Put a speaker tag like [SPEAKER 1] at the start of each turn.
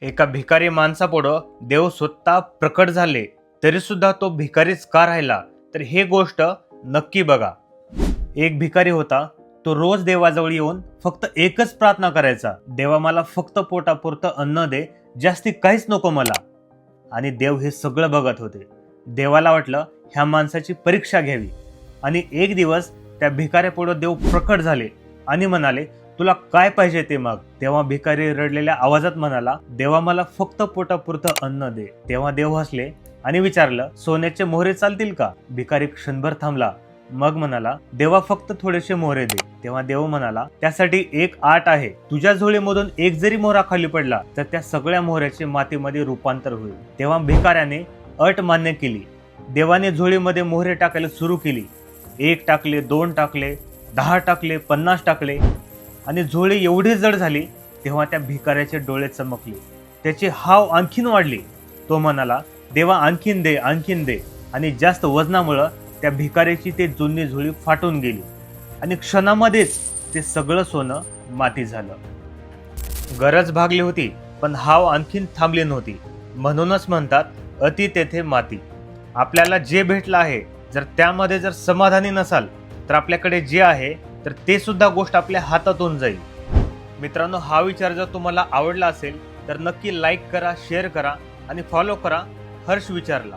[SPEAKER 1] एका भिकारी माणसापुढं देव स्वतः प्रकट झाले तरी सुद्धा तो भिकारीच का राहिला, तर हे गोष्ट नक्की बघा. एक भिकारी होता. तो रोज देवाजवळ येऊन फक्त एकच प्रार्थना करायचा, देवा मला फक्त पोटापुरतं अन्न दे, जास्ती काहीच नको मला. आणि देव हे सगळं बघत होते. देवाला वाटलं ह्या माणसाची परीक्षा घ्यावी. आणि एक दिवस त्या भिकाऱ्यापुढे देव प्रकट झाले आणि म्हणाले, तुला काय पाहिजे ते माग. तेव्हा भिकारी रडलेल्या आवाजात म्हणाला, देवा मला फक्त पोटापुरतं अन्न दे. तेव्हा देव हसले आणि विचारलं, सोन्याचे मोहरे चालतील का. भिकारी क्षणभर थांबला, मग म्हणाला, देवा फक्त थोडेसे मोहरे दे. तेव्हा देव म्हणाला, त्यासाठी एक आट आहे. तुझ्या झोळीमधून एक जरी मोहरा खाली पडला तर त्या सगळ्या मोहऱ्याचे मातीमध्ये रूपांतर होईल. तेव्हा भिकाऱ्याने अट मान्य केली. देवाने झोळीमध्ये मोहरे टाकायला सुरू केली. 1 टाकले, 2 टाकले, 10 टाकले, 50 टाकले आणि झोळी एवढी जड झाली. तेव्हा त्या भिकाऱ्याचे डोळे चमकले, त्याची हाव आणखीन वाढली. तो म्हणाला, देवा आणखीन दे, आणखीन दे. आणि जास्त वजनामुळं त्या भिकाऱ्याची ते जुनी झोळी फाटून गेली आणि क्षणामध्येच ते सगळं सोनं माती झालं. गरज भागली होती पण हाव आणखीन थांबली नव्हती. म्हणूनच म्हणतात, अति तेथे माती. आपल्याला जे भेटलं आहे, जर त्यामध्ये जर समाधानी नसाल तर आपल्याकडे जे आहे तर ते सुद्धा गोष्ट आपल्या हातातून जाईल. मित्रांनो, हा विचार जर तुम्हाला आवडला असेल तर नक्की लाईक करा, शेअर करा आणि फॉलो करा हर्ष विचारला.